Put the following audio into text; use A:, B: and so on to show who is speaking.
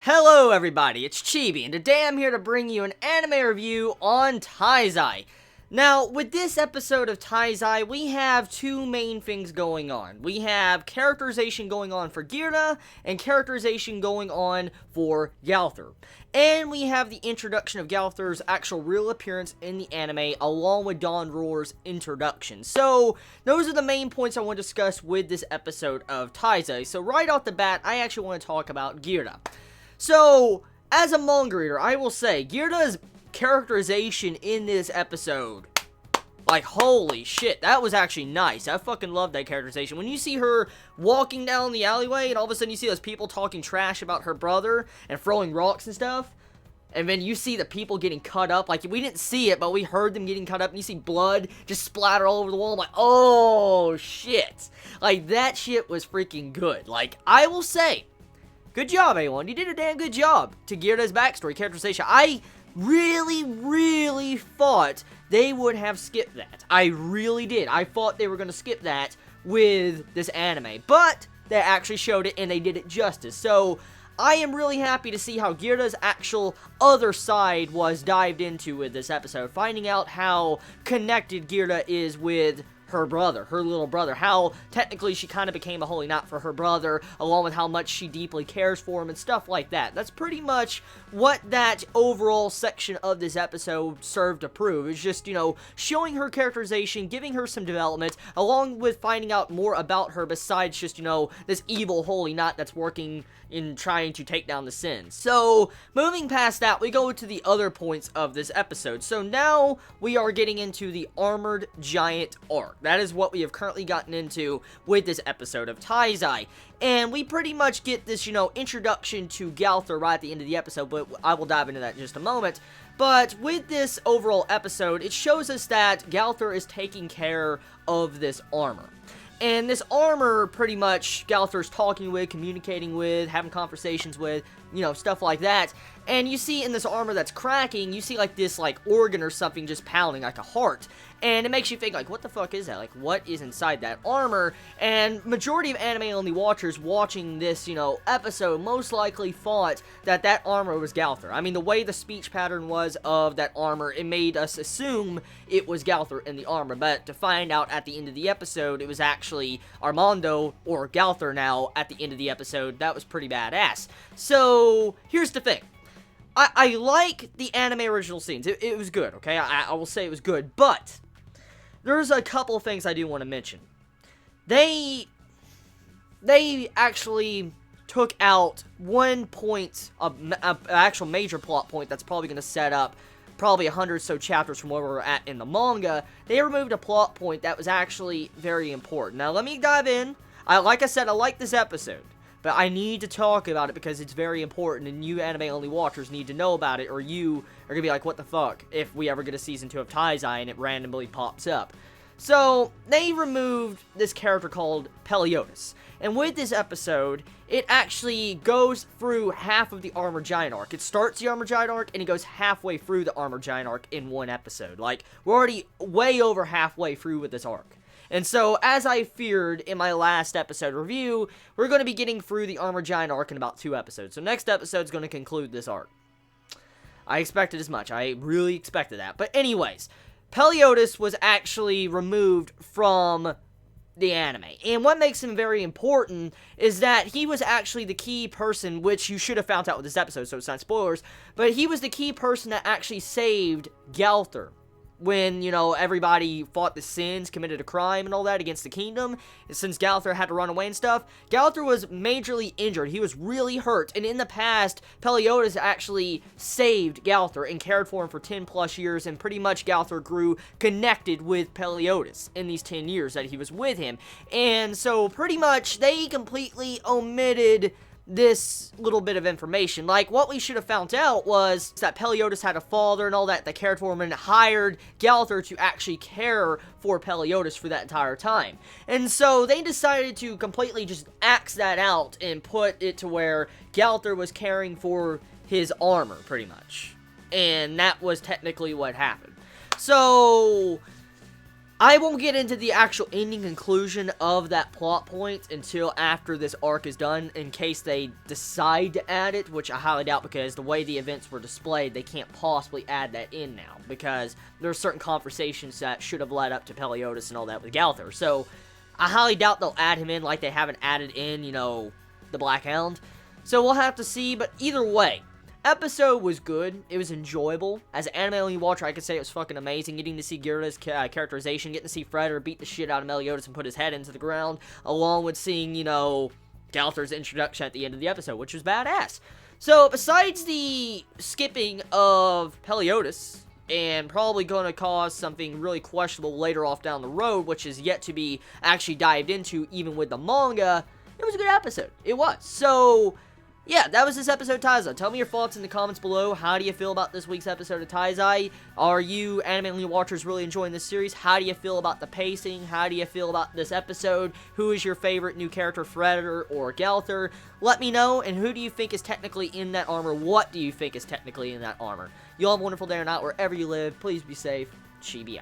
A: Hello everybody, it's Chibi, and today I'm here to bring you an anime review on Taizai. Now, with this episode of Taizai, we have two main things going on. We have characterization going on for Gowther, and characterization going on for Gowther. And we have the introduction of Gowther's actual real appearance in the anime, along with Dawn Roar's introduction. So, those are the main points I want to discuss with this episode of Taizai. So, right off the bat, I actually want to talk about Gowther. So, as a manga reader, I will say, Gowther's characterization in this episode, like, holy shit, that was actually nice. I fucking love that characterization. When you see her walking down the alleyway, and all of a sudden you see those people talking trash about her brother, and throwing rocks and stuff, and then you see the people getting cut up, like, we didn't see it, but we heard them getting cut up, and you see blood just splatter all over the wall. I'm like, oh, shit. Like, that shit was freaking good. Like, I will say, good job, A1. You did a damn good job to Gowther's backstory, characterization. I really thought they would have skipped that. I really did. I thought they were going to skip that with this anime. But they actually showed it, and they did it justice. So, I am really happy to see how Gowther's actual other side was dived into with this episode. Finding out how connected Gowther is with her brother, her little brother, how technically she kind of became a holy knight for her brother, along with how much she deeply cares for him and stuff like that. That's pretty much what that overall section of this episode served to prove. It's just, you know, showing her characterization, giving her some development, along with finding out more about her besides just, you know, this evil holy knight that's working in trying to take down the sins. So, moving past that, we go to the other points of this episode. So now, we are getting into the Armored Giant arc. That is what we have currently gotten into with this episode of Taizai. And we pretty much get this, you know, introduction to Gowther right at the end of the episode, but I will dive into that in just a moment. But with this overall episode, it shows us that Gowther is taking care of this armor. And this armor, pretty much, Gowther's talking with, communicating with, having conversations with, you know, stuff like that. And you see in this armor that's cracking, you see, like, this, like, organ or something just pounding, like a heart. And it makes you think, like, what the fuck is that? Like, what is inside that armor? And majority of anime-only watchers watching this, you know, episode most likely thought that that armor was Gowther. I mean, the way the speech pattern was of that armor, it made us assume it was Gowther in the armor. But to find out at the end of the episode, it was actually Armando, or Gowther now, at the end of the episode. That was pretty badass. So, here's the thing. I like the anime original scenes. It was good, okay? I will say it was good, but there's a couple of things I do want to mention. They actually took out one point, an actual major plot point that's probably going to set up probably 100 or so chapters from where we're at in the manga. They removed a plot point that was actually very important. Now, let me dive in. Like I said, I like this episode, but I need to talk about it because it's very important, and you anime-only watchers need to know about it, or you are going to be like, what the fuck, if we ever get a Season 2 of Taizai and it randomly pops up. So, they removed this character called Peliodas, and with this episode, it actually goes through half of the Armored Giant arc. It starts the Armored Giant arc, and it goes halfway through the Armored Giant arc in one episode. Like, we're already way over halfway through with this arc. And so, as I feared in my last episode review, we're going to be getting through the Armored Giant arc in about 2 episodes. So, next episode is going to conclude this arc. I expected as much. I really expected that. But anyways, Peliodas was actually removed from the anime. And what makes him very important is that he was actually the key person, which you should have found out with this episode, so it's not spoilers, but he was the key person that actually saved Gowther when, you know, everybody fought the sins, committed a crime and all that against the kingdom, and since Gowther had to run away and stuff, Gowther was majorly injured. He was really hurt, and in the past, Peliodas actually saved Gowther and cared for him for 10 plus years, and pretty much Gowther grew connected with Peliodas in these 10 years that he was with him. And so, pretty much, they completely omitted this little bit of information. Like, what we should have found out was that Peliodas had a father and all that cared for him and hired Gowther to actually care for Peliodas for that entire time. And so they decided to completely just axe that out and put it to where Gowther was caring for his armor, pretty much. And that was technically what happened. So, I won't get into the actual ending conclusion of that plot point until after this arc is done, in case they decide to add it, which I highly doubt, because the way the events were displayed, they can't possibly add that in now, because there are certain conversations that should have led up to Peliodas and all that with Gowther. So I highly doubt they'll add him in like they haven't added in, you know, the Black Hound. So we'll have to see, but either way, episode was good. It was enjoyable. As an anime-only watcher, I could say it was fucking amazing. Getting to see Gyura's characterization, getting to see Freder beat the shit out of Meliodas and put his head into the ground, along with seeing, you know, Gowther's introduction at the end of the episode, which was badass. So, besides the skipping of Peliodas, and probably going to cause something really questionable later off down the road, which is yet to be actually dived into, even with the manga, it was a good episode. It was. So, yeah, that was this episode of Taizai. Tell me your thoughts in the comments below. How do you feel about this week's episode of Taizai? Are you anime watchers really enjoying this series? How do you feel about the pacing? How do you feel about this episode? Who is your favorite new character, Freder or Gowther? Let me know, and who do you think is technically in that armor? What do you think is technically in that armor? You all have a wonderful day or night wherever you live. Please be safe. Chibi out.